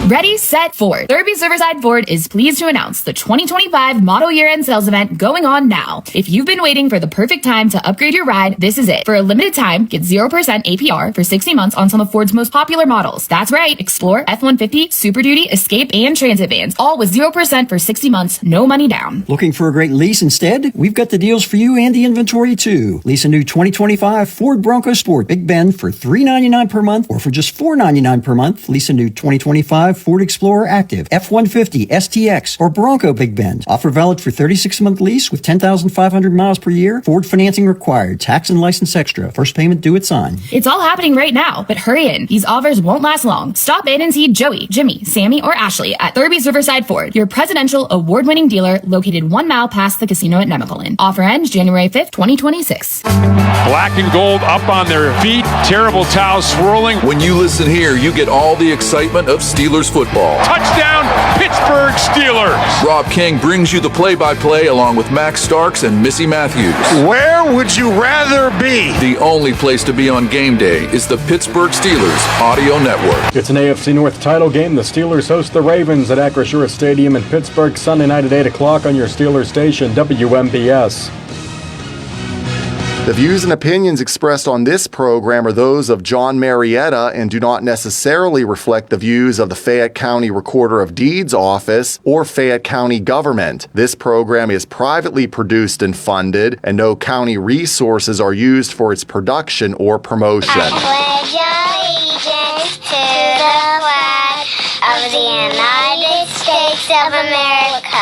Ready, set, Ford. Thurby's Riverside Ford is pleased to announce the 2025 model year-end sales event going on now. If you've been waiting for the perfect time to upgrade your ride, this is it. For a limited time, get 0% APR for 60 months on some of Ford's most popular models. That's right, Explorer, F-150, Super Duty, Escape, and Transit vans, all with 0% for 60 months, no money down. Looking for a great lease instead? We've got the deals for you and the inventory too. Lease a new 2025 Ford Bronco Sport Big Bend for $399 per month, or for just $499 per month, lease a new 2025 Ford Explorer Active, F-150, STX, or Bronco Big Bend. Offer valid for 36-month lease with 10,500 miles per year. Ford financing required. Tax and license extra. First payment due at sign. It's all happening right now, but hurry in. These offers won't last long. Stop in and see Joey, Jimmy, Sammy, or Ashley at Thurby's Riverside Ford, your presidential award-winning dealer located 1 mile past the casino at Nemacolin. Offer ends January 5th, 2026. Black and gold up on their feet. Terrible towels swirling. When you listen here, you get all the excitement of Steelers football. Touchdown, Pittsburgh Steelers. Rob King brings you the play-by-play along with Max Starks and Missy Matthews. Where would you rather be? The only place to be on game day is the Pittsburgh Steelers Audio Network. It's an AFC North title game. The Steelers host the Ravens at Acrisure Stadium in Pittsburgh Sunday night at 8 o'clock on your Steelers station, WMBS. The views and opinions expressed on this program are those of John Marietta and do not necessarily reflect the views of the Fayette County Recorder of Deeds Office or Fayette County government. This program is privately produced and funded, and no county resources are used for its production or promotion. I pledge allegiance to the flag of the United States of America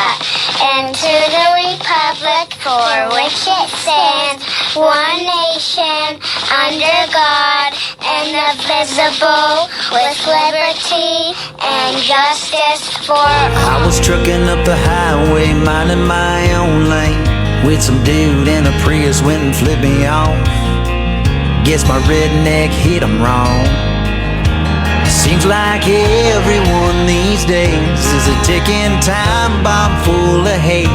and to the republic for which it stands, one nation, under God, indivisible, with liberty and justice for all. I was trucking up the highway, minding my own lane, with some dude in a Prius went and flipped me off. Guess my redneck hit him wrong. Seems like everyone these days is a ticking time bomb full of hate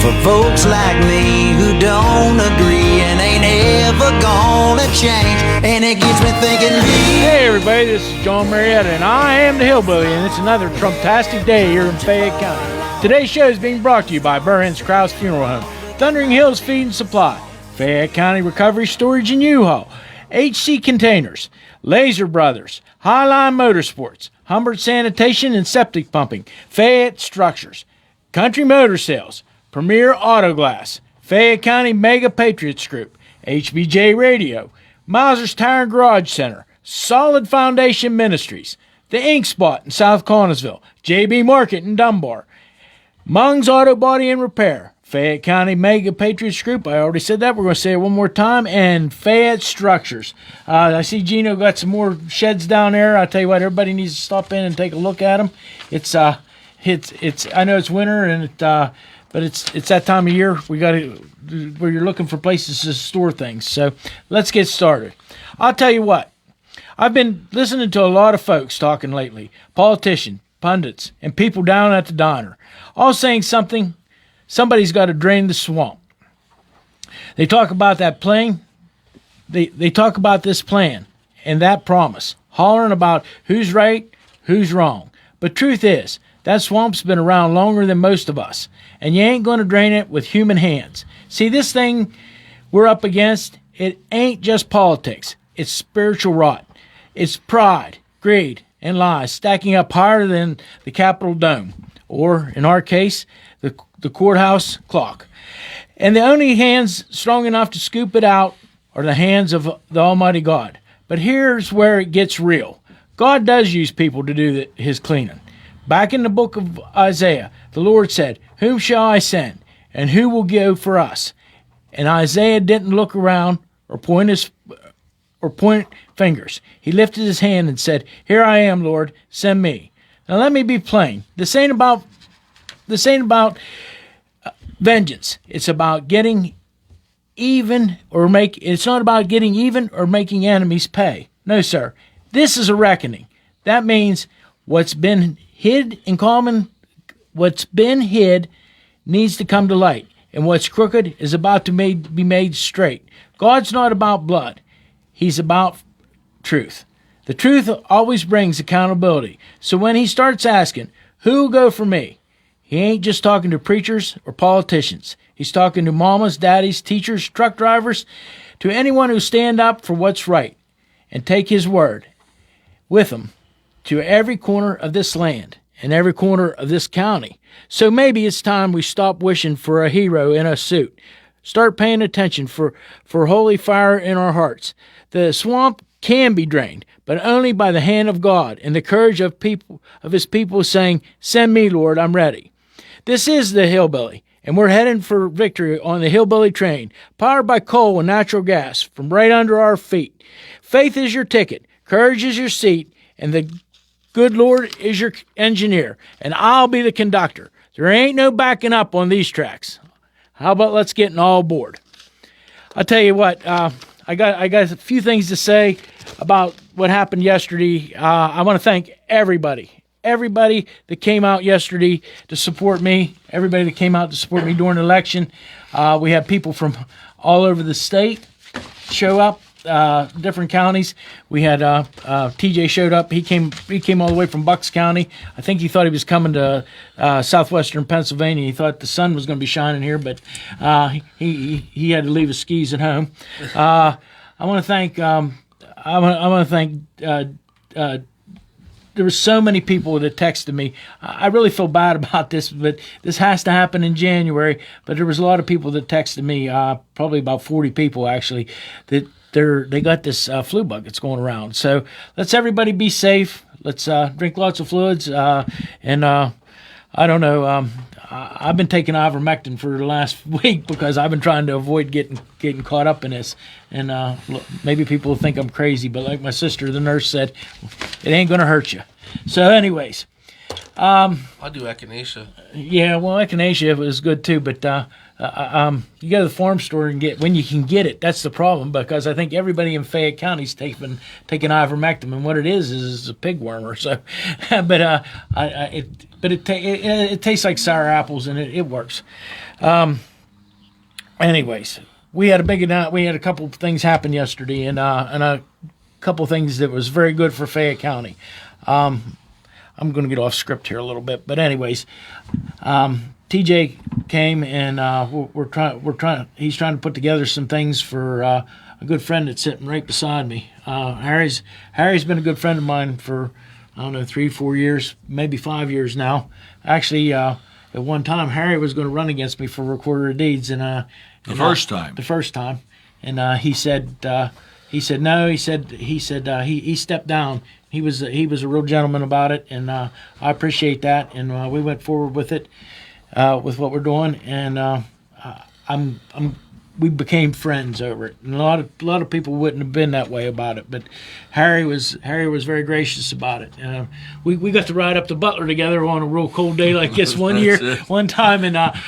for folks like me who don't agree and ain't ever gonna change. And it gets me thinking. Hey everybody, this is John Marietta and I am the Hillbilly, and it's another Trump-tastic day here in Fayette County. Today's show is being brought to you by Burns Krause Funeral Home, Thundering Hills Feed and Supply, Fayette County Recovery Storage and U-Haul, HC Containers, Laser Brothers, Highline Motorsports, Humbert Sanitation and Septic Pumping, Fayette Structures, Country Motor Sales, Premier Auto Glass, Fayette County Mega Patriots Group, HBJ Radio, Mauser's Tire and Garage Center, Solid Foundation Ministries, The Ink Spot in South Connellsville, JB Market in Dunbar, Mung's Auto Body and Repair, Fayette County Mega Patriots Group, I already said that, we're going to say it one more time, and Fayette Structures. I see Gino got some more sheds down there. I'll tell you what, everybody needs to stop in and take a look at them. It's I know it's winter, and but it's that time of year where you're looking for places to store things. So let's get started. I'll tell you what, I've been listening to a lot of folks talking lately, politicians, pundits, and people down at the diner, all saying somebody's got to drain the swamp. They talk about that plan. They talk about this plan and that promise, hollering about who's right, who's wrong. But truth is, that swamp's been around longer than most of us, and you ain't going to drain it with human hands. See, this thing we're up against, it ain't just politics. It's spiritual rot. It's pride, greed, and lies stacking up higher than the Capitol dome, or, in our case, the courthouse clock. And the only hands strong enough to scoop it out are the hands of the Almighty God. But here's where it gets real. God does use people to do his cleaning. Back in the book of Isaiah, the Lord said, "Whom shall I send, and who will go for us?" And Isaiah didn't look around or point fingers. He lifted his hand and said, "Here I am, Lord, send me." Now let me be plain. This ain't about vengeance. It's about getting even it's not about getting even or making enemies pay. No, sir. This is a reckoning. That means what's been hid needs to come to light, and what's crooked is about to be made straight. God's not about blood. He's about truth. The truth always brings accountability. So when he starts asking, who will go for me? He ain't just talking to preachers or politicians. He's talking to mamas, daddies, teachers, truck drivers, to anyone who stand up for what's right and take his word with him to every corner of this land and every corner of this county. So maybe it's time we stop wishing for a hero in a suit. Start paying attention for holy fire in our hearts. The swamp can be drained, but only by the hand of God and the courage of his people saying, "Send me, Lord, I'm ready." This is the Hillbilly, and we're heading for victory on the Hillbilly train, powered by coal and natural gas from right under our feet. Faith is your ticket, courage is your seat, and the good Lord is your engineer, and I'll be the conductor. There ain't no backing up on these tracks. How about let's get all aboard? I'll tell you what, I got a few things to say about what happened yesterday. I want to thank everybody that came out yesterday to support me, everybody that came out to support me during the election. We had people from all over the state show up, different counties. We had TJ showed up. He came all the way from Bucks County. I think he thought he was coming to southwestern Pennsylvania. He thought the sun was going to be shining here, but he had to leave his skis at home. I want to thank. There were so many people that texted me. I really feel bad about this, but this has to happen in January. But there was a lot of people that texted me, probably about 40 people actually, that they got this flu bug that's going around. So let's everybody be safe. Let's drink lots of fluids. And I don't know. I've been taking ivermectin for the last week because I've been trying to avoid getting caught up in this. And maybe people think I'm crazy, but like my sister, the nurse, said, it ain't going to hurt you. So anyways. I do echinacea. Yeah, well, echinacea was good too, but you go to the farm store and get, when you can get it, that's the problem, because I think everybody in Fayette County's taking ivermectin, and what it is a pig worm or so. But it tastes like sour apples, and it works. Anyways, we had a couple of things happen yesterday, and a couple of things that was very good for Fayette County. I'm going to get off script here a little bit, but anyways, TJ came and he's trying to put together some things for a good friend that's sitting right beside me. Harry's been a good friend of mine for, I don't know, 3-4 years, maybe 5 years now. Actually, at one time, Harry was going to run against me for recorder of deeds, and the first time, and he said no. He said he stepped down. He was a real gentleman about it, and I appreciate that. And we went forward with it, with what we're doing, and we became friends over it. And a lot of people wouldn't have been that way about it, but Harry was very gracious about it. We got to ride up to Butler together on a real cold day like this one time, and that's,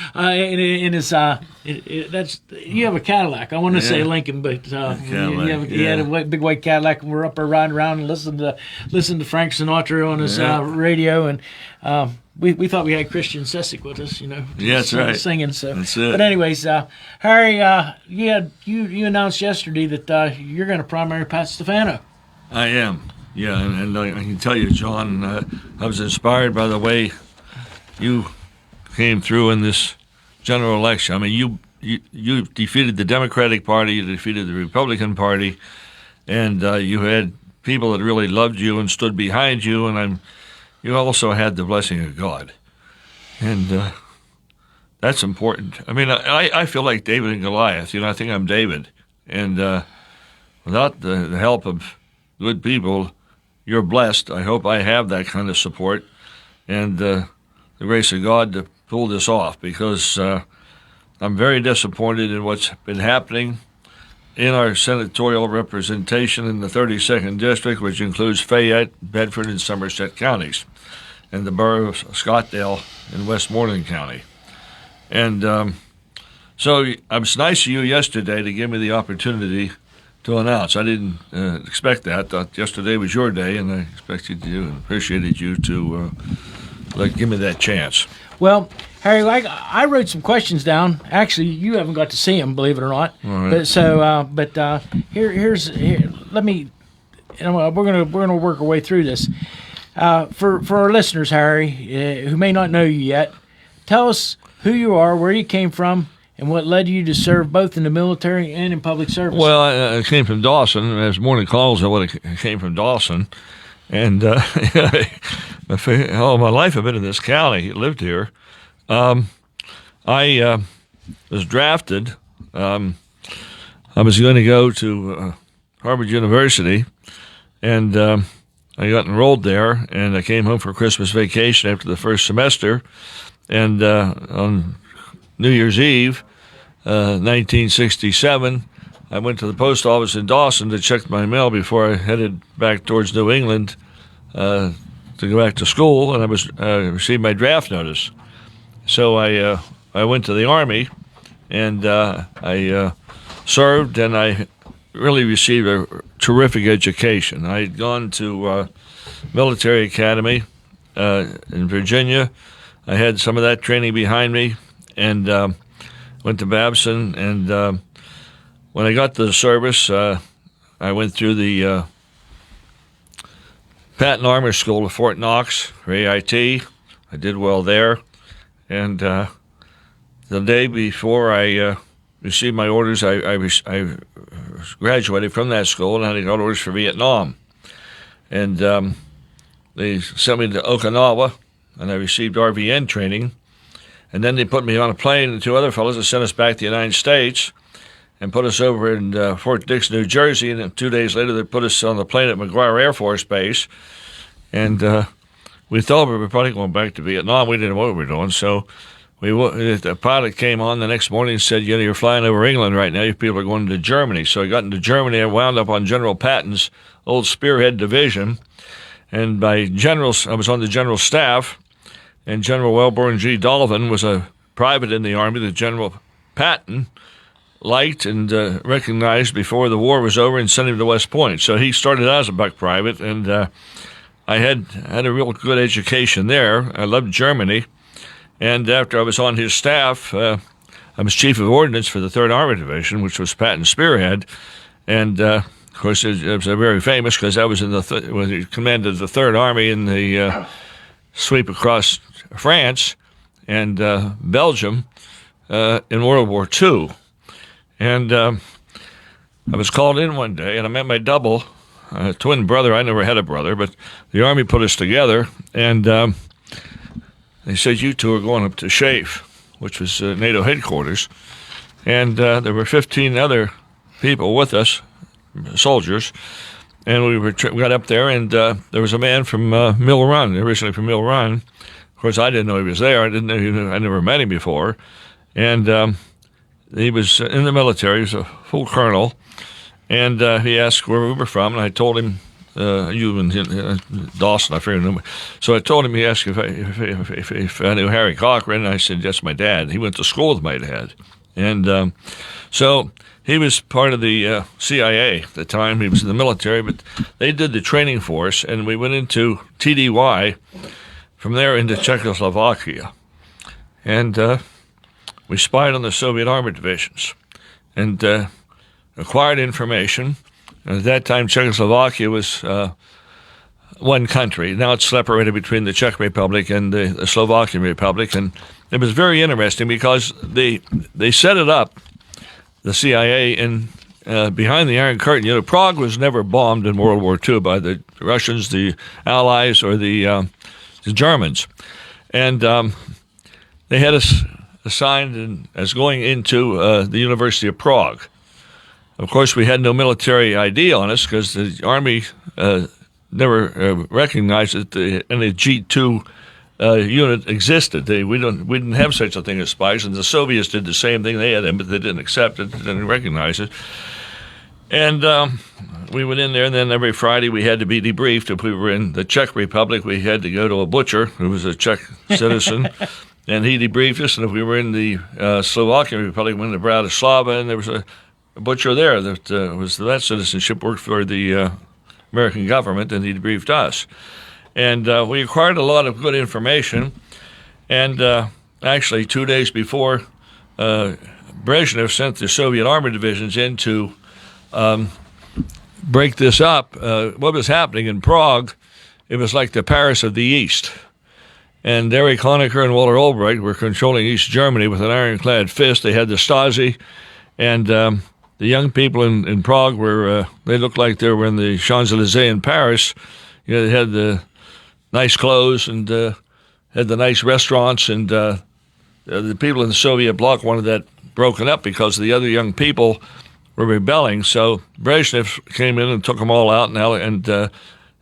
you have a Cadillac. I want to say Lincoln, but you had a big white Cadillac, and we're up there riding around and listening to Frank Sinatra on his radio, and we thought we had Christian Sessick with us, Yeah, that's right. Singing. So, that's it. But anyways, Harry, you announced yesterday that you're going to primary Pat Stefano. I am. Yeah, and I can tell you, John, I was inspired by the way you came through in this general election. I mean, you defeated the Democratic Party, you defeated the Republican Party, and you had people that really loved you and stood behind you, and you also had the blessing of God. And that's important. I mean, I feel like David and Goliath. I think I'm David. And without the help of good people, you're blessed. I hope I have that kind of support and the grace of God to pull this off, because I'm very disappointed in what's been happening in our senatorial representation in the 32nd District, which includes Fayette, Bedford, and Somerset counties, and the borough of Scottdale and Westmoreland County. And so it was nice of you yesterday to give me the opportunity to announce. I didn't expect that. Thought yesterday was your day, and I expected you and appreciated you to give me that chance. Well, Harry, I wrote some questions down. Actually, you haven't got to see them, believe it or not. All right. But here, let me and we're gonna work our way through this. For our listeners, Harry, who may not know you yet, tell us who you are, where you came from, and what led you to serve both in the military and in public service. Well, I came from Dawson. As morning calls, I came from Dawson. And all my life I've been in this county, lived here. I was drafted. I was going to go to Harvard University, and I got enrolled there, and I came home for Christmas vacation after the first semester. And on New Year's Eve, 1967, I went to the post office in Dawson to check my mail before I headed back towards New England to go back to school, and I received my draft notice. So I went to the Army, and I served, and I really received a terrific education. I had gone to military academy in Virginia. I had some of that training behind me, and went to Babson, and when I got to the service, I went through the Patton Armor School at Fort Knox for AIT. I did well there, and the day before I received my orders, I graduated from that school, and I got orders for Vietnam. And they sent me to Okinawa, and I received RVN training. And then they put me on a plane and two other fellows that sent us back to the United States and put us over in Fort Dix, New Jersey. And then 2 days later, they put us on the plane at McGuire Air Force Base. And we thought we were probably going back to Vietnam. We didn't know what we were doing. So the pilot came on the next morning and said, you're flying over England right now. You people are going to Germany. So I got into Germany. I wound up on General Patton's old Spearhead Division. And I was on the general staff. And General Wellborn G. Donovan was a private in the Army that General Patton liked and recognized before the war was over and sent him to West Point. So he started out as a buck private, and I had a real good education there. I loved Germany. And after I was on his staff, I was Chief of Ordnance for the 3rd Armored Division, which was Patton's Spearhead. And, of course, it was very famous because I was in when he commanded the 3rd Army in the sweep across France and Belgium in World War II. And I was called in one day, and I met my double, twin brother. I never had a brother, but the Army put us together, and they said, you two are going up to SHAEF, which was NATO headquarters. And there were 15 other people with us, soldiers, and we got up there, and there was a man from Mill Run, originally from Mill Run. Of course, I didn't know he was there. I never met him before. And he was in the military. He was a full colonel. And he asked where we were from, and I told him, you and Dawson, I forget him. So I told him, he asked if I knew Harry Cochran, and I said, that's my dad. He went to school with my dad. And so he was part of the CIA at the time. He was in the military, but they did the training for us, and we went into TDY, from there into Czechoslovakia. And we spied on the Soviet armored divisions and acquired information. And at that time, Czechoslovakia was one country. Now it's separated between the Czech Republic and the Slovakian Republic. And it was very interesting because they set it up, the CIA, in behind the Iron Curtain. Prague was never bombed in World War II by the Russians, the Allies, or the Germans. And they had us assigned as going into the University of Prague. Of course, we had no military ID on us because the Army never recognized that any G2 unit existed. We didn't have such a thing as spies, and the Soviets did the same thing. They had them, but they didn't accept it, didn't recognize it. And we went in there, and then every Friday we had to be debriefed. If we were in the Czech Republic, we had to go to a butcher who was a Czech citizen, and he debriefed us. And if we were in the Slovakian Republic, we went to Bratislava, and there was a butcher there that citizenship worked for the American government, and he debriefed us. And we acquired a lot of good information. And actually, 2 days before, Brezhnev sent the Soviet armored divisions in to break this up, what was happening in Prague, it was like the Paris of the East. And Erich Honecker and Walter Ulbricht were controlling East Germany with an ironclad fist. They had the Stasi, and the young people in Prague they looked like they were in the Champs-Élysées in Paris. You know, they had the nice clothes and had the nice restaurants, and the people in the Soviet bloc wanted that broken up because the other young people were rebelling. So Brezhnev came in and took them all out, and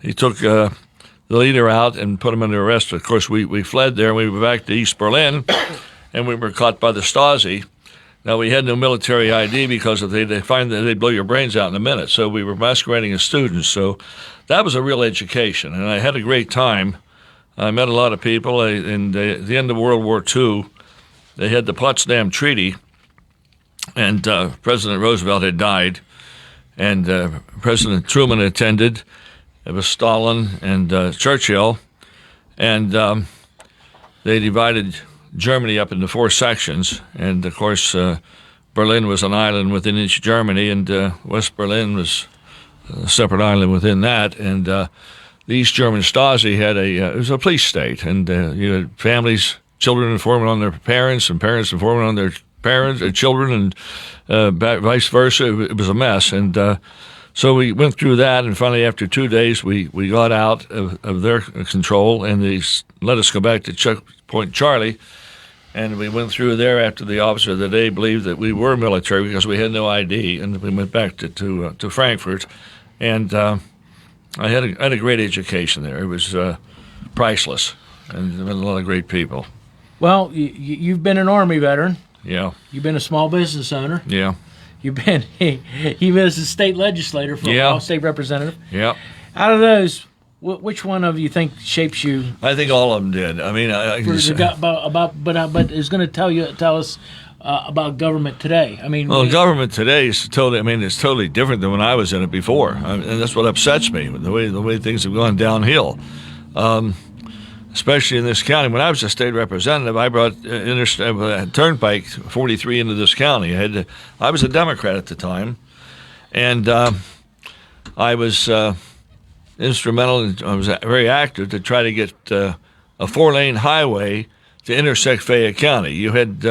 he took the leader out and put him under arrest. Of course, we fled there, and we were back to East Berlin, and we were caught by the Stasi. Now, we had no military ID because if they find that they'd blow your brains out in a minute. So we were masquerading as students. So that was a real education, and I had a great time. I met a lot of people. And at the end of World War II, they had the Potsdam Treaty, and President Roosevelt had died, and President Truman attended. It was Stalin and Churchill, and they divided Germany up into 4 sections. And, of course, Berlin was an island within each Germany, and West Berlin was a separate island within that. And the East German Stasi had it was a police state, and you had families, children informing on their parents, and parents informing on their parents, children, and vice versa. It was a mess, and so we went through that, and finally, after 2 days, we got out of their control, and they let us go back to Checkpoint Charlie, and we went through there after the officer of the day believed that we were military because we had no ID, and we went back to Frankfurt, and I had a great education there. It was priceless, and there were a lot of great people. Well, you've been an Army veteran. Yeah. You've been a small business owner. Yeah. You've been a state legislator for a while, state representative. Yeah. Out of those, which one of you think shapes you? I think all of them did. I mean, but is going to tell us about government today. I mean, government today is it's totally different than when I was in it before, and that's what upsets me, the way things have gone downhill. Especially in this county. When I was a state representative, I brought Turnpike 43 into this county. I was a Democrat at the time, and I was instrumental, and I was very active to try to get a 4-lane highway to intersect Fayette County. You had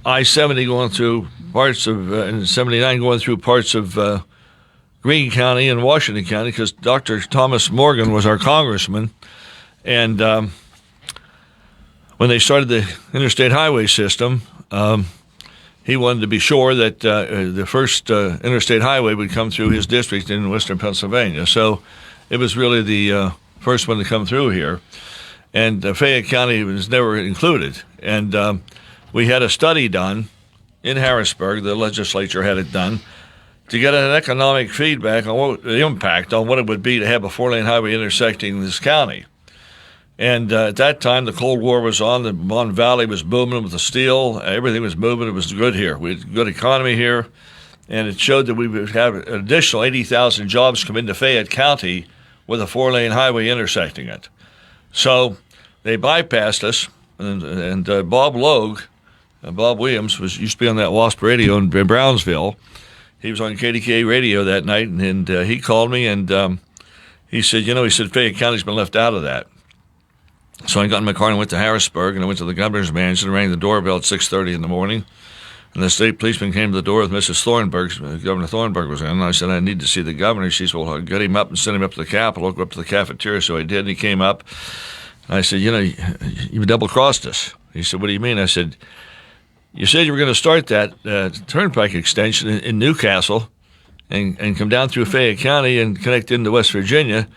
I-70 going through parts of, and 79 going through parts of Greene County and Washington County because Dr. Thomas Morgan was our congressman. And when they started the interstate highway system, he wanted to be sure that the first interstate highway would come through his district in western Pennsylvania. So it was really the first one to come through here. And Fayette County was never included. And we had a study done in Harrisburg, the legislature had it done, to get an economic feedback on the impact on what it would be to have a 4-lane highway intersecting this county. And at that time, the Cold War was on. The Mon Valley was booming with the steel. Everything was moving. It was good here. We had a good economy here. And it showed that we would have an additional 80,000 jobs come into Fayette County with a 4-lane highway intersecting it. So they bypassed us. And Bob Logue, Bob Williams, used to be on that WASP radio in Brownsville. He was on KDKA radio that night. And he called me and he said, Fayette County's been left out of that. So I got in my car and went to Harrisburg, and I went to the governor's mansion and rang the doorbell at 6:30 in the morning. And the state policeman came to the door with Mrs. Thornburg. Governor Thornburg was in. And I said, I need to see the governor. She said, well, I'll get him up and send him up to the Capitol, go up to the cafeteria. So I did, and he came up. I said, you double-crossed us. He said, what do you mean? I said, you said you were going to start that turnpike extension in Newcastle and come down through Fayette County and connect into West Virginia.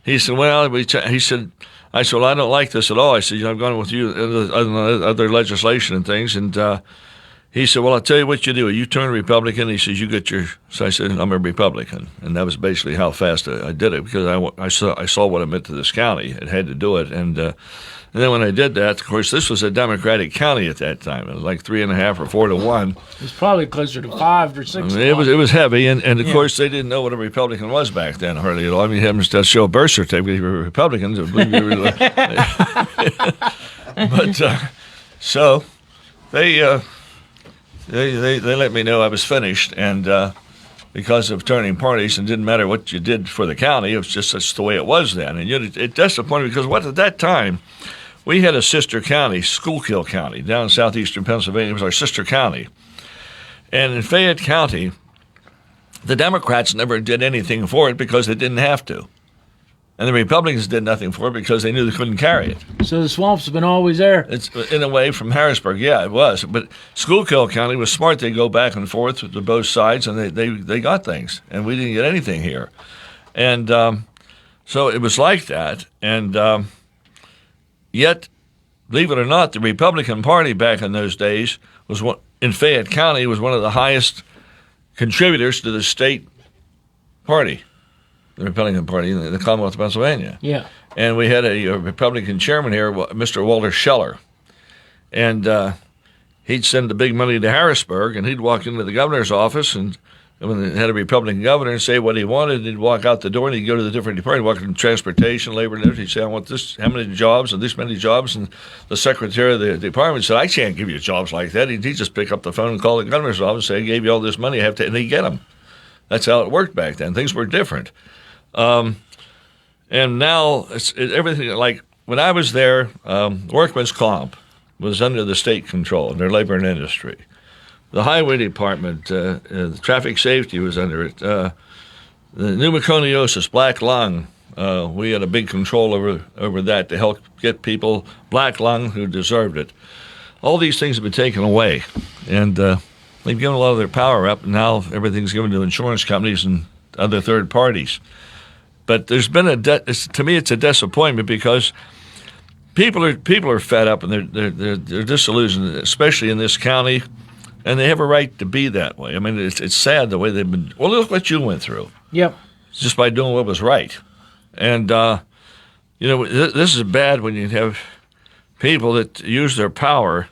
He said, I said, well, I don't like this at all. I said, I've gone with you other legislation and things. And he said, well, I'll tell you what you do. You turn Republican. He says, you get your. So I said, I'm a Republican. And that was basically how fast I did it because I saw what it meant to this county. It had to do it. And then when I did that, of course, this was a Democratic county at that time. It was like 3.5 or 4 to 1. It was probably closer to 5 or 6. It was heavy, and of course they didn't know what a Republican was back then hardly at all. I mean, you had to show a birth certificate if you were Republicans. But so they let me know I was finished, and because of turning parties, and didn't matter what you did for the county. It was just that's the way it was then. And it disappointed because at that time, we had a sister county, Schuylkill County, down in southeastern Pennsylvania. It was our sister county. And in Fayette County, the Democrats never did anything for it because they didn't have to. And the Republicans did nothing for it because they knew they couldn't carry it. So the swamp's been always there. It's in a way from Harrisburg. Yeah, it was. But Schuylkill County was smart. They go back and forth to both sides, and they got things. And we didn't get anything here. And so it was like that. And yet, believe it or not, the Republican Party back in those days in Fayette County was one of the highest contributors to the state party. The Republican Party in the Commonwealth of Pennsylvania. Yeah. And we had a Republican chairman here, Mr. Walter Scheller. And he'd send the big money to Harrisburg, and he'd walk into the governor's office, and when they had a Republican governor, and say what he wanted, and he'd walk out the door, and he'd go to the different departments, walk in transportation, labor, and he'd say, I want this, how many jobs, and this many jobs, and the secretary of the department said, I can't give you jobs like that. He'd just pick up the phone and call the governor's office and say, I gave you all this money, and he'd get them. That's how it worked back then. Things were different. And now everything, like when I was there, workman's comp was under the state control, their labor and industry. The highway department, the traffic safety was under it. The pneumoconiosis, black lung, we had a big control over that to help get people black lung who deserved it. All these things have been taken away, and they've given a lot of their power up, and now everything's given to insurance companies and other third parties. But there's been to me, it's a disappointment because people are fed up and they're disillusioned, especially in this county, and they have a right to be that way. I mean, it's sad the way they've been. Well, look what you went through. Yep. Just by doing what was right, and this is bad when you have people that use their power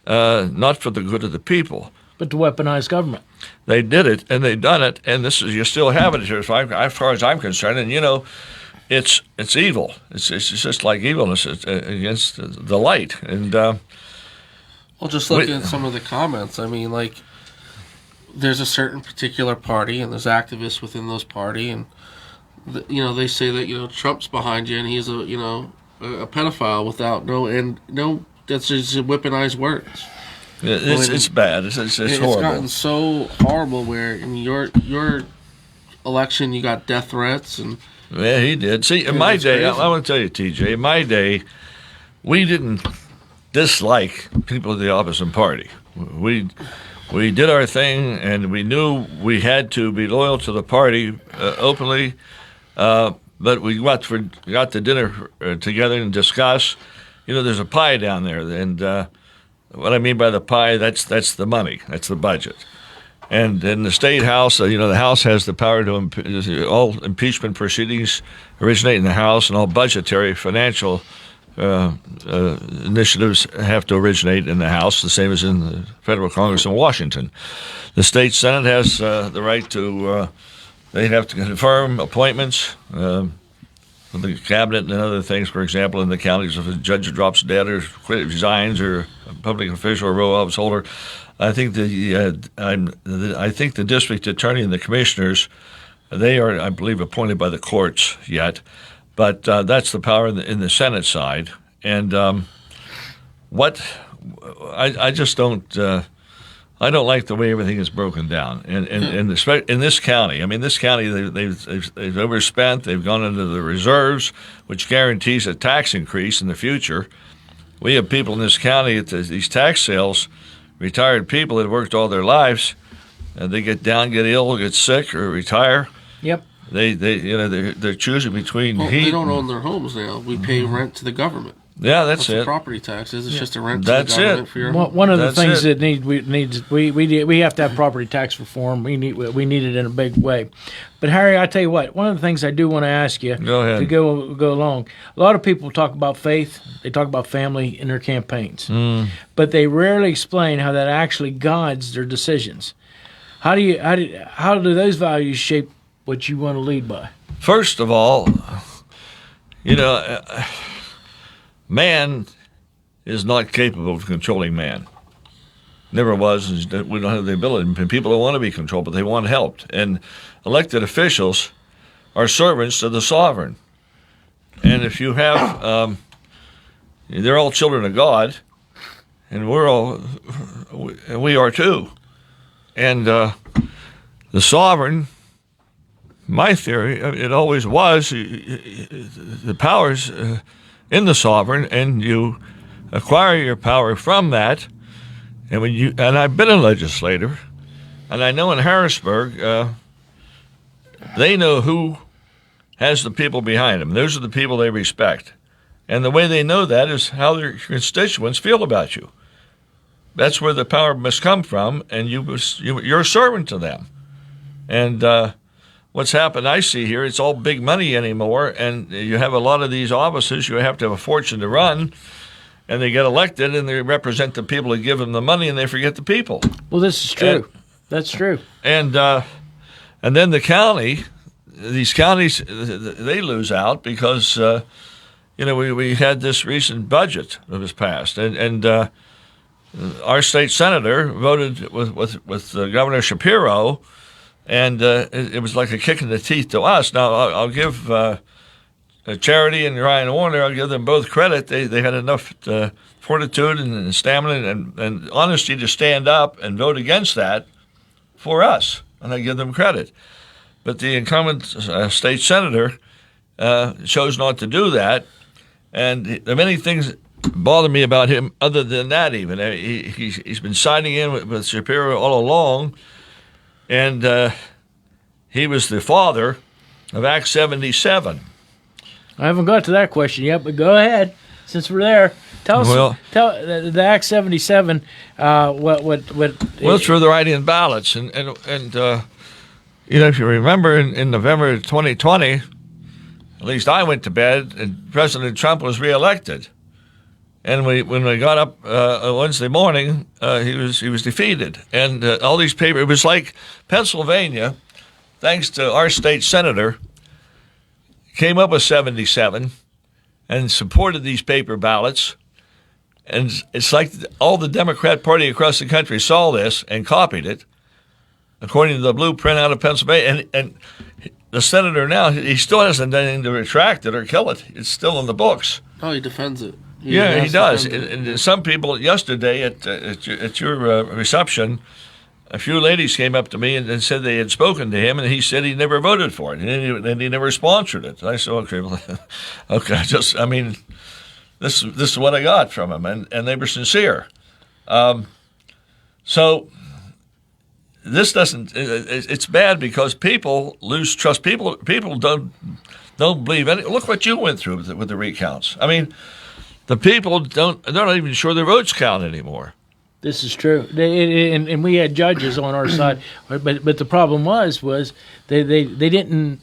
not for the good of the people, but to weaponize government. They did it, and they done it, and you still have it as far as I'm concerned. And it's evil. It's just like evilness against the light. And well, just looking at some of the comments, I mean, like there's a certain particular party, and there's activists within those party, and they say that Trump's behind you, and he's a pedophile without that's just weaponized words. It's bad. It's horrible. It's gotten so horrible where in your election you got death threats and. Yeah, he did. See, in my day, I want to tell you, TJ. In my day, we didn't dislike people of the opposite party. We did our thing, and we knew we had to be loyal to the party openly. But we got to dinner together and discuss. There's a pie down there, and. What I mean by the pie, that's the money, that's the budget. And in the state house, the House has the power to all impeachment proceedings originate in the House, and all budgetary financial initiatives have to originate in the House, the same as in the federal Congress in Washington. The state Senate has the right to, they have to confirm appointments of the cabinet and other things. For example, in the counties, if a judge drops dead or resigns, or a public official or row office holder, I think the district attorney and the commissioners, they are, I believe, appointed by the courts yet, but that's the power in the Senate side. And I just don't. I don't like the way everything is broken down. And in this county, they've overspent. They've gone into the reserves, which guarantees a tax increase in the future. We have people in this county at these tax sales, retired people that worked all their lives, and they get down, get ill, get sick, or retire. Yep. They're choosing between heat. They don't own their homes now. We pay rent to the government. Yeah, that's it. The property taxes. It's just a rent to the government for your home. One of the things that we have to have property tax reform. We need it in a big way. But Harry, I tell you what, one of the things I do want to ask you to go along. A lot of people talk about faith. They talk about family in their campaigns, but they rarely explain how that actually guides their decisions. How do those values shape what you want to lead by? First of all, man is not capable of controlling man. never was. Is that we don't have the ability. And people don't want to be controlled, but they want helped. And elected officials are servants to the sovereign. And if you have, they're all children of God, and we are too. And the sovereign, my theory, it always was, the power's in the sovereign, and you acquire your power from that. And I've been a legislator, and I know in Harrisburg, they know who has the people behind them. Those are the people they respect. And the way they know that is how their constituents feel about you. That's where the power must come from, and you're a servant to them. And what's happened, I see here, it's all big money anymore, and you have a lot of these offices, you have to have a fortune to run, and they get elected, and they represent the people who give them the money, and they forget the people. Well, this is true. That's true. And then the county, these counties, they lose out because, we had this recent budget that was passed, and our state senator voted with Governor Shapiro, and it was like a kick in the teeth to us. Now, I'll give Charity and Ryan Warner, I'll give them both credit. They had enough fortitude and stamina and honesty to stand up and vote against that for us, and I give them credit. But the incumbent state senator chose not to do that, and there are many things that bother me about him other than that even. He's been signing in with Shapiro all along, and he was the father of Act 77. I haven't got to that question yet, but go ahead, since we're there. Tell us, tell the Act 77. What? Well, it's for the write-in ballots, and if you remember, in November 2020, at least I went to bed, and President Trump was reelected. And when we got up Wednesday morning, he was defeated, and all these papers. It was like Pennsylvania, thanks to our state senator, came up with 77 and supported these paper ballots. And it's like all the Democrat Party across the country saw this and copied it, according to the blueprint out of Pennsylvania. And the senator now, he still hasn't done anything to retract it or kill it. It's still in the books. Oh, he defends it. He does. And some people yesterday at your reception, a few ladies came up to me and said they had spoken to him, and he said he never voted for it, and he never sponsored it. And I said, okay, this is what I got from him, and they were sincere. So this doesn't. It's bad because people lose trust. People don't believe any. Look what you went through with the recounts. I mean, the people they're not even sure their votes count anymore. This is true, and we had judges on our side, but the problem was they didn't.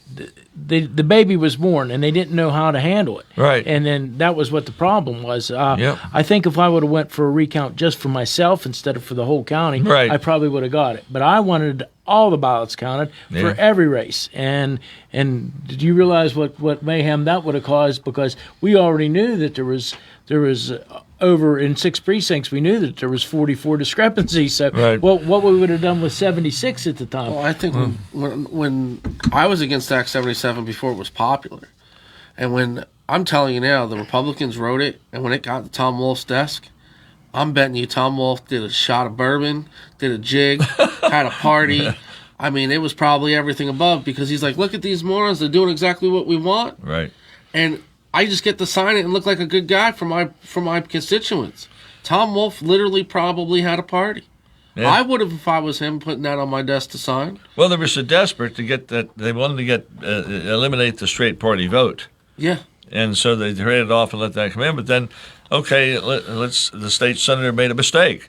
The baby was born, and they didn't know how to handle it. Right. And then that was what the problem was. Yep. I think if I would have went for a recount just for myself instead of for the whole county, right, I probably would have got it. But I wanted all the ballots counted for every race. And did you realize what mayhem that would have caused? Because we already knew that there was over in 6 precincts, we knew that there was 44 discrepancies. So, what we would have done with 76 at the time? Well, I think when I was against Act 77 before it was popular, and when I'm telling you now, the Republicans wrote it, and when it got to Tom Wolf's desk, I'm betting you Tom Wolf did a shot of bourbon, did a jig, had a party. I mean, it was probably everything above, because he's like, look at these morons, they're doing exactly what we want. Right. And I just get to sign it and look like a good guy for my constituents. Tom Wolf literally probably had a party. Yeah. I would have if I was him, putting that on my desk to sign. Well, they were so desperate to get that, they wanted to get eliminate the straight party vote. Yeah. And so they traded it off and let that come in. But then, okay, the state senator made a mistake.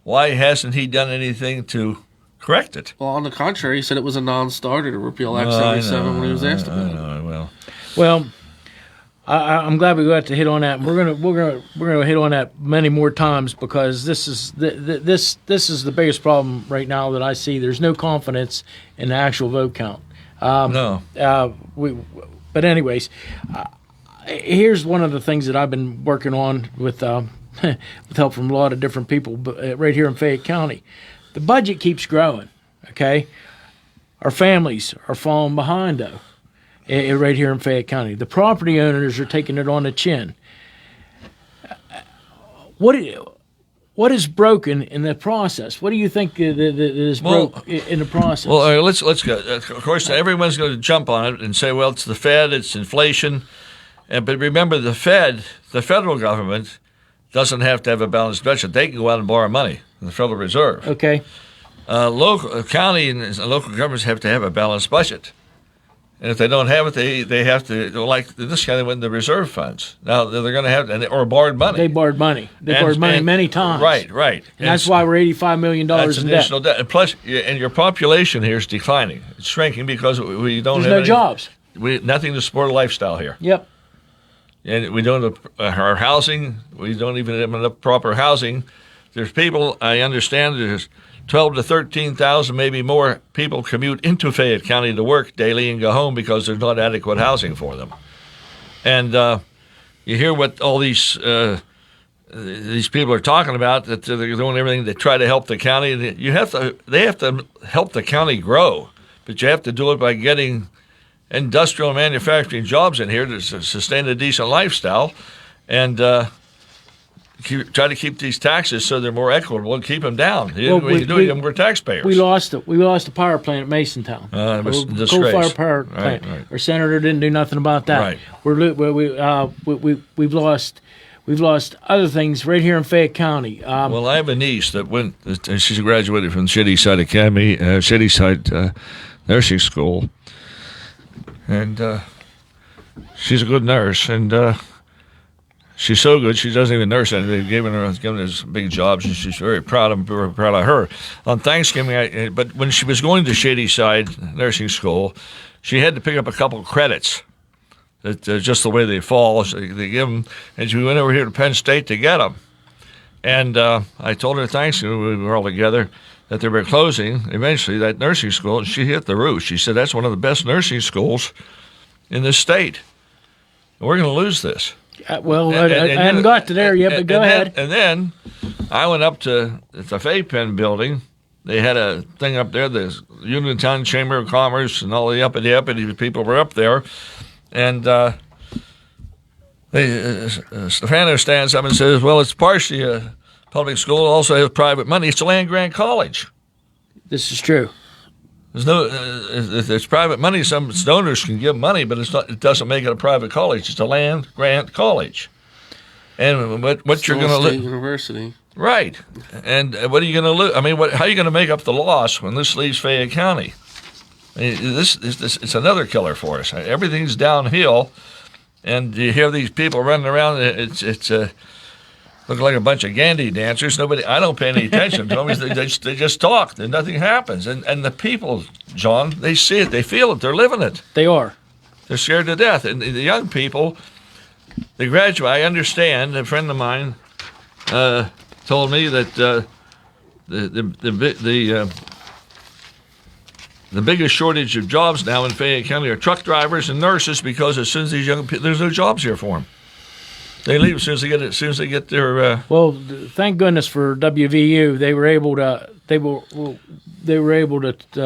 Why hasn't he done anything to correct it? Well, on the contrary, he said it was a non-starter to repeal Act 77 when he was asked about it. Well, I'm glad we got to hit on that. We're gonna hit on that many more times, because this is the biggest problem right now that I see. There's no confidence in the actual vote count. No. But anyways, here's one of the things that I've been working on with with help from a lot of different people, but right here in Fayette County. The budget keeps growing, okay? Our families are falling behind, though, right here in Fayette County. The property owners are taking it on the chin. What is broken in the process? What do you think that is broke in the process? Well, let's go. Of course, everyone's going to jump on it and say, well, it's the Fed, it's inflation. But remember, the federal government, doesn't have to have a balanced budget. They can go out and borrow money from the Federal Reserve. Okay. Local county and local governments have to have a balanced budget. And if they don't have it, they have to, like this county went in the reserve funds. Now they're going to have, or borrowed money. They borrowed money. They borrowed money many times. Right. And that's why we're $85 million in additional debt. And plus, and your population here is declining. It's shrinking because we don't have no jobs. Nothing to support a lifestyle here. Yep. And we don't have our housing. We don't even have enough proper housing. There's people, I understand, there's 12 to 13,000, maybe more people commute into Fayette County to work daily and go home because there's not adequate housing for them. And you hear what all these people are talking about, that they're doing everything to try to help the county. They have to help the county grow, but you have to do it by getting industrial manufacturing jobs in here to sustain a decent lifestyle, and try to keep these taxes so they're more equitable and keep them down. We're taxpayers. We lost the power plant at Masontown. It was a disgrace. Coal-fired power plant. Right. Our senator didn't do nothing about that. Right. We've lost other things right here in Fayette County. Well, I have a niece that went. She's graduated from Shady Side Academy, Shady Side Nursing School, and she's a good nurse, and she's so good she doesn't even nurse anything. They've given her big jobs, and she's very proud of her. On Thanksgiving, but when she was going to Shady Side Nursing School, she had to pick up a couple credits. That just the way they fall, so they give them, and she went over here to Penn State to get them. And I told her Thanksgiving, we were all together, that they were closing eventually that nursing school, and she hit the roof. She said, that's one of the best nursing schools in this state. We're going to lose this. I hadn't got to there yet, but go ahead. And then I went up to the Fay-Penn building. They had a thing up there, the Uniontown Chamber of Commerce and all the uppity people were up there. And Stefano stands up and says, well, it's partially a public school, also has private money. It's a land-grant college. This is true. There's no, if there's private money, some donors can give money, but it doesn't make it a private college. It's a land-grant college. And what you're going to lose? University. Right. And what are you going to lose? I mean, how are you going to make up the loss when this leaves Fayette County? I mean, this it's another killer for us. Everything's downhill, and you hear these people running around. It's look like a bunch of Gandhi dancers. I don't pay any attention to them. They just talk, and nothing happens. And the people, John, they see it, they feel it, they're living it. They are. They're scared to death. And the young people, they graduate. I understand. A friend of mine told me that the biggest shortage of jobs now in Fayette County are truck drivers and nurses, because as soon as these young people, there's no jobs here for them. They leave as soon as they get their. Well, thank goodness for WVU. They were able to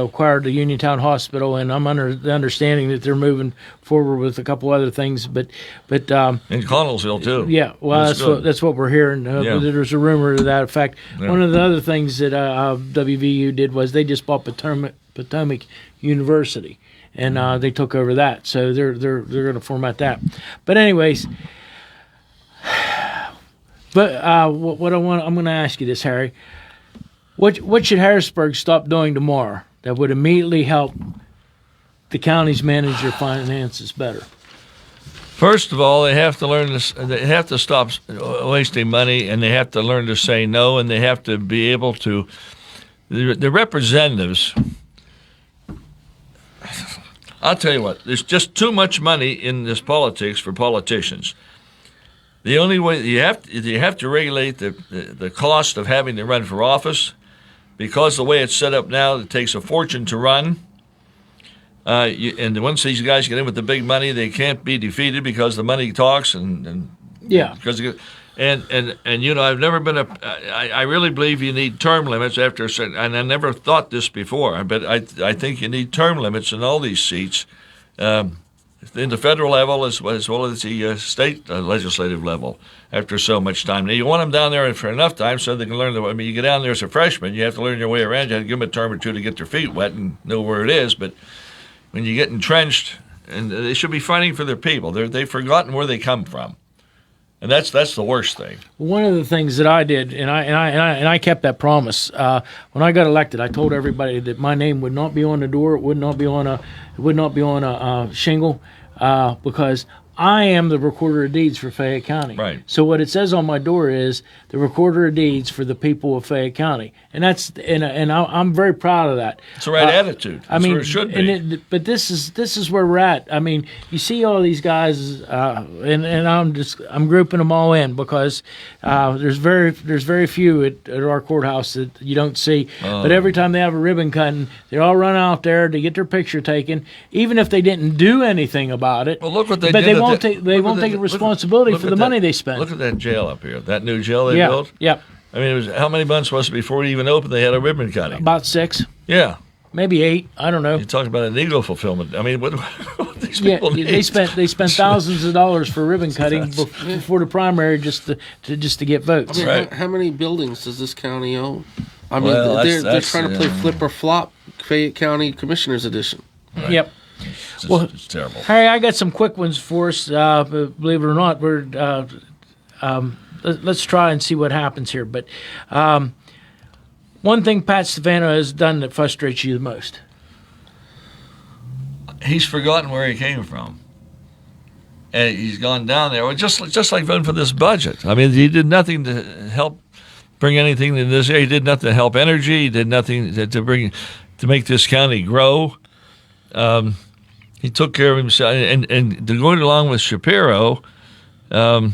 acquire the Uniontown Hospital, and I'm under the understanding that they're moving forward with a couple other things. But in Connellsville too. Yeah, well, that's what we're hearing. There's a rumor to that effect. Yeah. One of the other things that WVU did was they just bought Potomac University, and they took over that. So they're going to format that. But anyways. But I'm going to ask you this, Harry. What should Harrisburg stop doing tomorrow that would immediately help the counties manage their finances better? First of all, they have to learn this. They have to stop wasting money, and they have to learn to say no, and they have to be able to. The representatives. I'll tell you what. There's just too much money in this politics for politicians. The only way you have to regulate the cost of having to run for office, because the way it's set up now, it takes a fortune to run. And once these guys get in with the big money, they can't be defeated because the money talks, and yeah. Because And I've never been I really believe you need term limits after a certain, and I never thought this before, but I think you need term limits in all these seats, in the federal level as well as the state legislative level after so much time. Now, you want them down there for enough time so they can learn you get down there as a freshman, you have to learn your way around. You have to give them a term or two to get their feet wet and know where it is, but when you get entrenched, and they should be fighting for their people. They've forgotten where they come from. And that's the worst thing. One of the things that I did, and I kept that promise. When I got elected, I told everybody that my name would not be on the door. It would not be on a shingle, because I am the recorder of deeds for Fayette County. Right. So what it says on my door is the recorder of deeds for the people of Fayette County, and I'm very proud of that. It's the right attitude. That's where it should be. But this is where we're at. I mean, you see all these guys, and I'm grouping them all in because there's very few at our courthouse that you don't see. But every time they have a ribbon cutting, they all run out there to get their picture taken, even if they didn't do anything about it. Well, look what they but did. They won't take responsibility for the money they spend. Look at that jail up here. That new jail they built. Yep. I mean, it was how many months was it before it even opened? They had a ribbon cutting. About 6. Yeah. Maybe 8. I don't know. You talk about an ego fulfillment. I mean, what these people need? They spent thousands of dollars for ribbon cutting before the primary just to get votes. I mean, right. How many buildings does this county own? I mean, Well, they're trying to play flip or flop Fayette County Commissioners Edition. Right. Yep. It's terrible. Hey, I got some quick ones for us. Believe it or not, let's try and see what happens here. But one thing Pat Stefano has done that frustrates you the most. He's forgotten where he came from, and he's gone down there. Well, just like voting for this budget. I mean, he did nothing to help bring anything to this area. He did nothing to help energy. He did nothing to make this county grow. He took care of himself, and to go along with Shapiro, the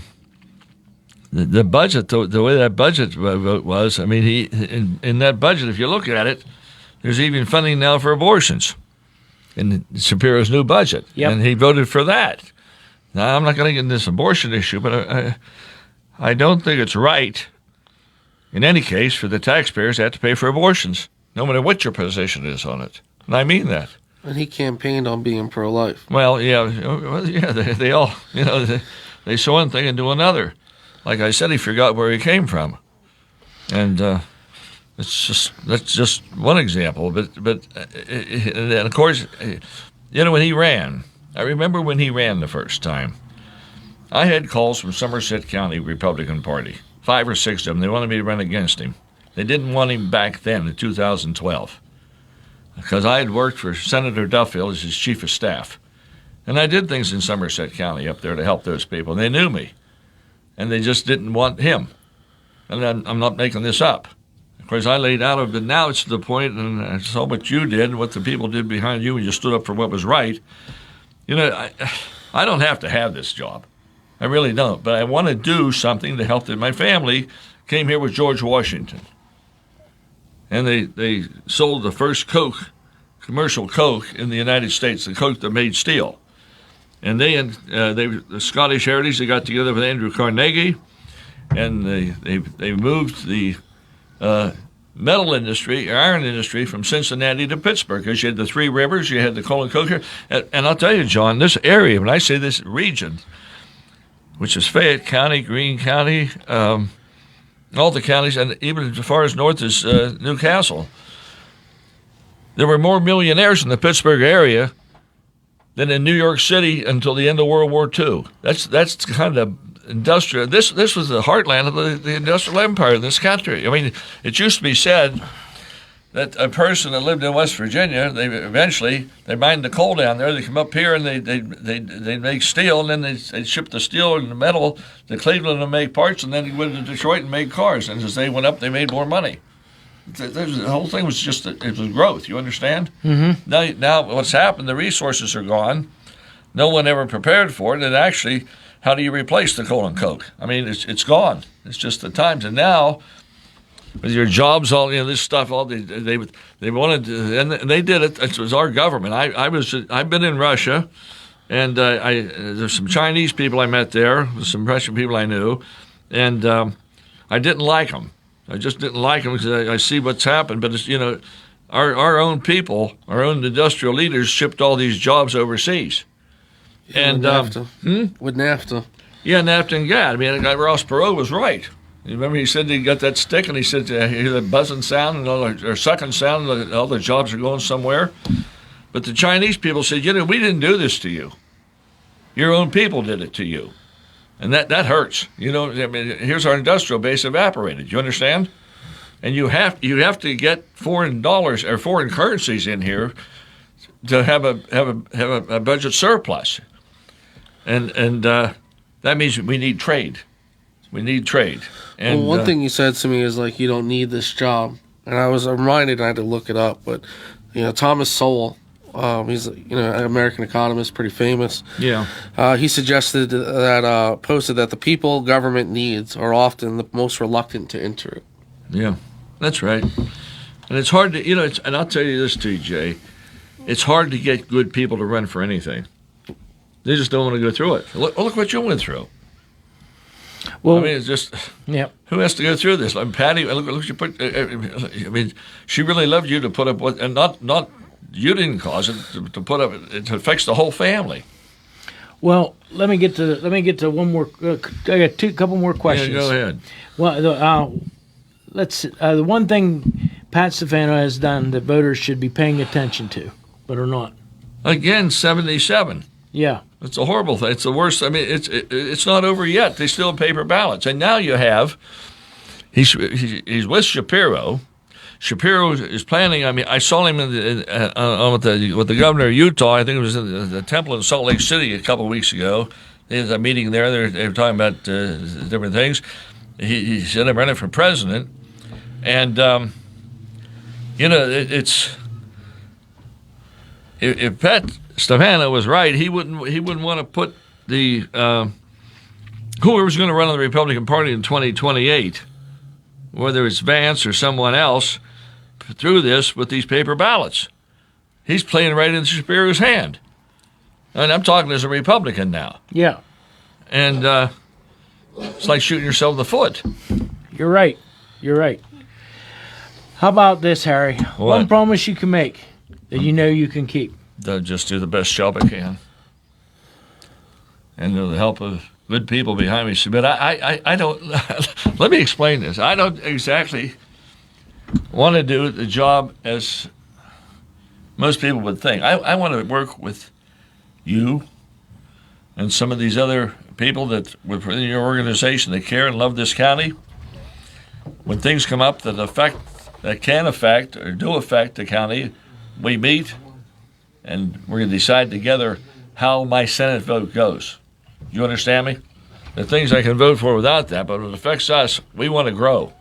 budget, the way that budget vote was, I mean, in that budget, if you look at it, there's even funding now for abortions in Shapiro's new budget, and he voted for that. Now, I'm not going to get into this abortion issue, but I don't think it's right, in any case, for the taxpayers to have to pay for abortions, no matter what your position is on it. And I mean that. And he campaigned on being pro-life. Well, yeah, they all, they say one thing and do another. Like I said, he forgot where he came from, and that's just one example. But and of course, when he ran, I remember when he ran the first time, I had calls from Somerset County Republican Party, 5 or 6 of them. They wanted me to run against him. They didn't want him back then in 2012. Because I had worked for Senator Duffield as his chief of staff. And I did things in Somerset County up there to help those people. And they knew me. And they just didn't want him. And I'm not making this up. Of course, I laid out, but now it's to the point, and I saw what you did, what the people did behind you, and you stood up for what was right. I don't have to have this job. I really don't. But I want to do something to help them. My family came here with George Washington. And they sold the first commercial Coke in the United States, the Coke that made steel. And the Scottish Heritage, they got together with Andrew Carnegie, and they moved the metal industry, iron industry, from Cincinnati to Pittsburgh, because you had the Three Rivers, you had the coal and coke here. And I'll tell you, John, this area, when I say this region, which is Fayette County, Greene County, all the counties, and even as far as north as Newcastle, there were more millionaires in the Pittsburgh area than in New York City until the end of World War II. That's kind of industrial. This was the heartland of the industrial empire in this country. I mean, it used to be said that a person that lived in West Virginia, they mined the coal down there. They come up here and they make steel, and then they ship the steel and the metal to Cleveland and make parts, and then they went to Detroit and made cars. And as they went up, they made more money. The whole thing was it was growth. You understand? Mm-hmm. Now what's happened? The resources are gone. No one ever prepared for it. And actually, how do you replace the coal and coke? I mean, it's gone. It's just the times. And now, with your jobs, all this stuff, all they wanted to, and they did it. It was our government. I've been in Russia, and there's some Chinese people I met there, some Russian people I knew, And I didn't like them. I just didn't like them because I see what's happened. But, it's, our own people, our own industrial leaders shipped all these jobs overseas. Yeah, and with NAFTA. Yeah, NAFTA and GATT. I mean, the guy Ross Perot was right. You remember he said he got that stick and he said, you hear the buzzing sound and or sucking sound, and all the jobs are going somewhere. But the Chinese people said, we didn't do this to you. Your own people did it to you. And that hurts. I mean, here's our industrial base evaporated. You understand? And you have to get foreign dollars or foreign currencies in here to have a budget surplus. And that means we need trade. We need trade. And one thing you said to me is like, you don't need this job. And I was reminded, I had to look it up, but Thomas Sowell, he's an American economist, pretty famous. Yeah. He suggested that posted that the people government needs are often the most reluctant to enter it. Yeah, that's right. And it's hard to and I'll tell you this too, Jay. It's hard to get good people to run for anything. They just don't want to go through it. Look what you went through. Well, I mean, it's just who has to go through this? Like Patty, look you put. I mean, she really loved you to put up with, and not you didn't cause it to put up. It affects the whole family. Well, let me get to one more. I got couple more questions. Yeah, go ahead. Well, the one thing Pat Stefano has done that voters should be paying attention to, but are not. Again, 77. Yeah. It's a horrible thing. It's the worst. I mean, it's not over yet. They still have paper ballots, and now you have. He's with Shapiro. Shapiro is planning. I mean, I saw him with the governor of Utah. I think it was in the temple in Salt Lake City a couple of weeks ago. They had a meeting there. They were talking about different things. He said, "I'm running for president," and it's if Pat Stefano was right, he wouldn't want to put the whoever's going to run on the Republican Party in 2028, whether it's Vance or someone else, through this with these paper ballots. He's playing right into Shapiro's hand. And I'm talking as a Republican now. Yeah. And it's like shooting yourself in the foot. You're right. How about this, Harry? What? One promise you can make that you can keep. Just do the best job I can. And with the help of good people behind me. But I don't, let me explain this. I don't exactly want to do the job as most people would think. I want to work with you and some of these other people that within your organization that care and love this county. When things come up that can affect or do affect the county, we meet and we're going to decide together how my Senate vote goes. You understand me? There are things I can vote for without that, but when it affects us, we want to grow.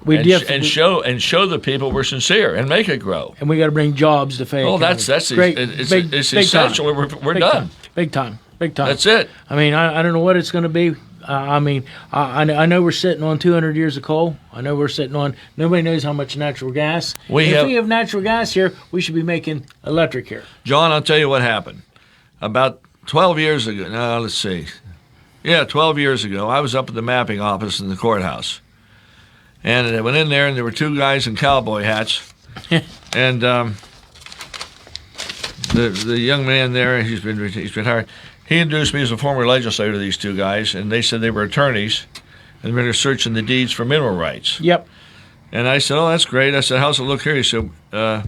And show the people we're sincere and make it grow. And we got to bring jobs to Fayette County. That's great. It's essential. We're done. Big time. That's it. I mean, I don't know what it's going to be. I know we're sitting on 200 years of coal. I know we're sitting on, nobody knows how much natural gas. If we have natural gas here, we should be making electric here. John, I'll tell you what happened. About 12 years ago, 12 years ago, I was up at the mapping office in the courthouse. And I went in there, and there were two guys in cowboy hats. And the young man there, he's been hired. He introduced me as a former legislator to these two guys, and they said they were attorneys, and they were searching the deeds for mineral rights. Yep. And I said, "Oh, that's great." I said, "How's it look here?" He said, They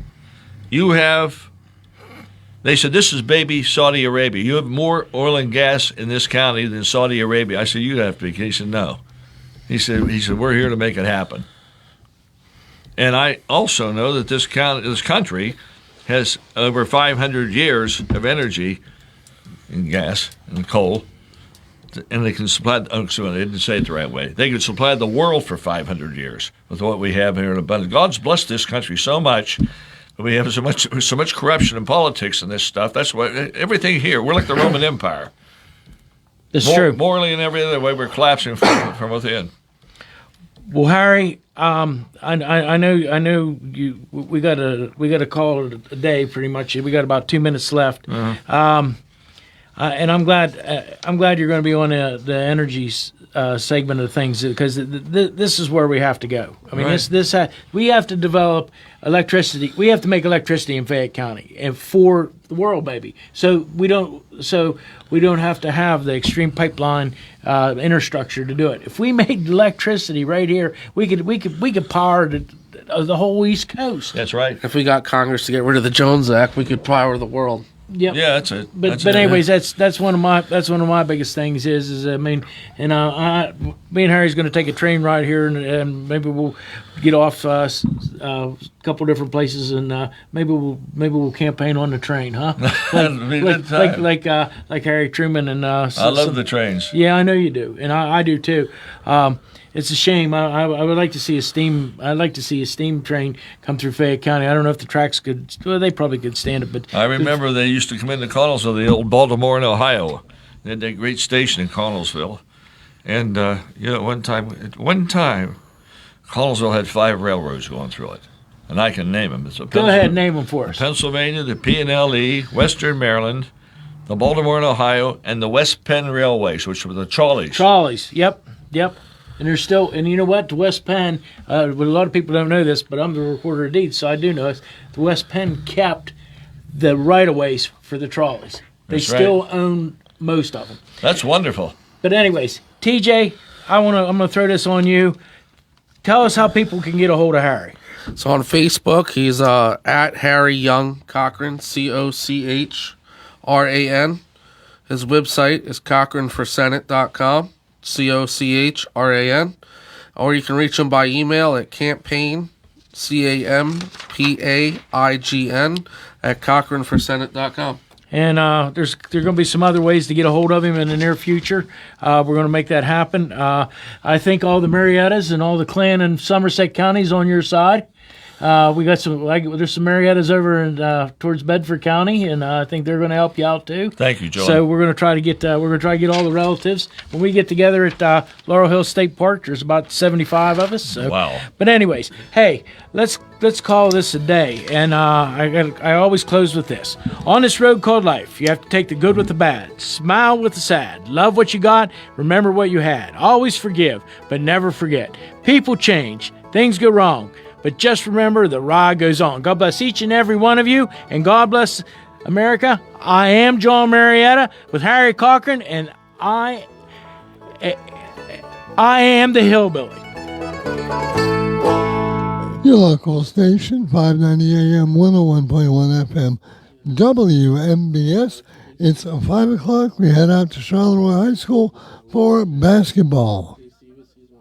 said, "This is baby Saudi Arabia. You have more oil and gas in this county than Saudi Arabia." I said, "You have to be." He said, "No." He said, "We're here to make it happen." And I also know that this country has over 500 years of energy in gas and coal, and they can supply. Oh, so they didn't say it the right way. They can supply the world for 500 years with what we have here in abundance. God's blessed this country so much. We have so much corruption in politics and this stuff. That's why everything here, we're like the Roman Empire. It's true. Morally and every other way, we're collapsing from within. Well, Harry, I know you. We got to call it a day, pretty much. We got about 2 minutes left. Uh-huh. and I'm glad you're going to be on the energy segment of things, because this is where we have to go. I mean, we have to develop electricity. We have to make electricity in Fayette County and for the world, baby. So we don't have to have the extreme pipeline infrastructure to do it. If we made electricity right here, we could power the whole East Coast. That's right. If we got Congress to get rid of the Jones Act, we could power the world. Yep. Yeah, that's it. But anyways, that's one of my biggest things is I mean, and me and Harry's going to take a train ride here, and maybe we'll get off a couple different places, and maybe we'll campaign on the train, huh? Like Harry Truman and I love the trains. Yeah, I know you do, and I do too. It's a shame. I would like to see a steam. I'd like to see a steam train come through Fayette County. I don't know if the tracks could. Well, they probably could stand it, but I remember they used to come into Connellsville, the old Baltimore and Ohio. They had that great station in Connellsville, and at one time, Connellsville had 5 railroads going through it, and I can name them. Go ahead, name them for us. Pennsylvania, the P&LE, Western Maryland, the Baltimore and Ohio, and the West Penn Railways, which were the trolleys. Trolleys. Yep. And there's still, and you know what? The West Penn, a lot of people don't know this, but I'm the recorder of deeds, so I do know this. The West Penn kept the right-of-ways for the trolleys. They still own most of them. That's wonderful. But anyways, TJ, I'm gonna throw this on you. Tell us how people can get a hold of Harry. So on Facebook, he's at Harry Young Cochran, COCHRAN. His website is CochranForSenate.com. COCHRAN, or you can reach him by email at campaign, CAMPAIGN, at CochranForSenate.com. And there's going to be some other ways to get a hold of him in the near future. We're going to make that happen. I think all the Mariettas and all the Clan and Somerset counties on your side. We got there's some Mariettas over in towards Bedford County, and I think they're going to help you out too. Thank you, John. So we're going to try to get all the relatives when we get together at Laurel Hill State Park. There's about 75 of us. So. Wow. But anyways, hey, let's call this a day. And I always close with this: on this road called life, you have to take the good with the bad, smile with the sad, love what you got, remember what you had, always forgive, but never forget. People change, things go wrong. But just remember, the ride goes on. God bless each and every one of you, and God bless America. I am John Marietta with Harry Cochran, and I am the Hillbilly. Your local station, 590 AM, 101.1 FM, WMBS. It's 5 o'clock. We head out to Charleroi High School for basketball.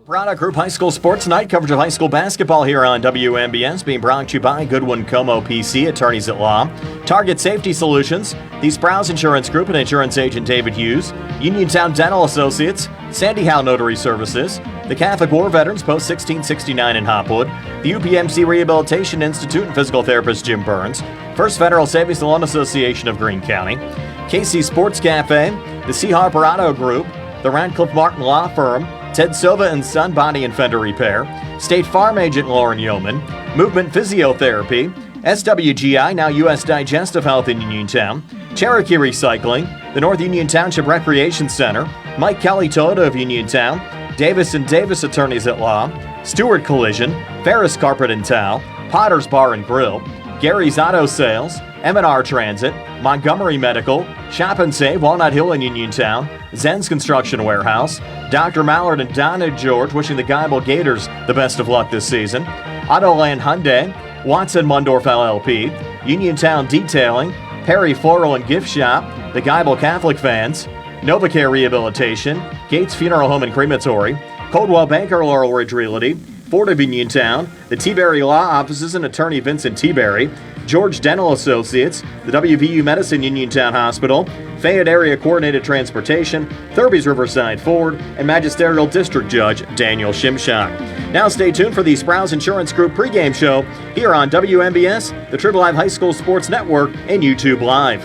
Product Group High School Sports Night, coverage of high school basketball here on WMBS, being brought to you by Goodwin Como PC, attorneys at law, Target Safety Solutions, the Sprouse Insurance Group and insurance agent David Hughes, Uniontown Dental Associates, Sandy Howe Notary Services, the Catholic War Veterans Post 1669 in Hopwood, the UPMC Rehabilitation Institute and physical therapist Jim Burns, First Federal Savings and Loan Association of Greene County, KC Sports Cafe, the C. Harper Auto Group, the Radcliffe Martin Law Firm, Ted Silva and Son Body and Fender Repair, State Farm Agent Lauren Yeoman, Movement Physiotherapy, SWGI, now U.S. Digestive Health in Uniontown, Cherokee Recycling, the North Union Township Recreation Center, Mike Kelly Toyota of Uniontown, Davis & Davis Attorneys at Law, Stewart Collision, Ferris Carpet and Towel, Potter's Bar and Grill, Gary's Auto Sales, M&R Transit, Montgomery Medical, Shop and Save, Walnut Hill in Uniontown, Zen's Construction Warehouse, Dr. Mallard and Donna George wishing the Geibel Gators the best of luck this season, Autoland Hyundai, Watson Mundorf LLP, Uniontown Detailing, Perry Floral and Gift Shop, the Geibel Catholic Fans, NovaCare Rehabilitation, Gates Funeral Home and Crematory, Coldwell Banker Laurel Ridge Realty, Ford of Uniontown, the T-Berry Law Offices and Attorney Vincent T-Berry, George Dental Associates, the WVU Medicine Uniontown Hospital, Fayette Area Coordinated Transportation, Thurby's Riverside Ford, and Magisterial District Judge Daniel Shimshak. Now stay tuned for the Sprouse Insurance Group pregame show here on WMBS, the Triple Live High School Sports Network, and YouTube Live.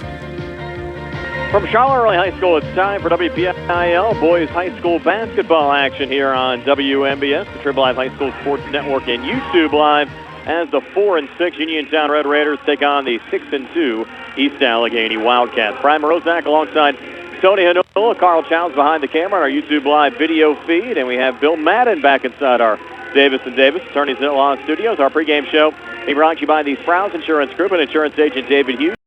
From Charleroi High School, it's time for WPIL Boys High School basketball action here on WMBS, the Triple Live High School Sports Network, and YouTube Live. as the 4-6 Uniontown Red Raiders take on the 6-2 East Allegheny Wildcats. Brian Morozak alongside Tony Hanula, Carl Childs behind the camera on our YouTube Live video feed, and we have Bill Madden back inside our Davis & Davis Attorneys Law Studios. Our pregame show being brought to you by the Sprouse Insurance Group and insurance agent David Hughes.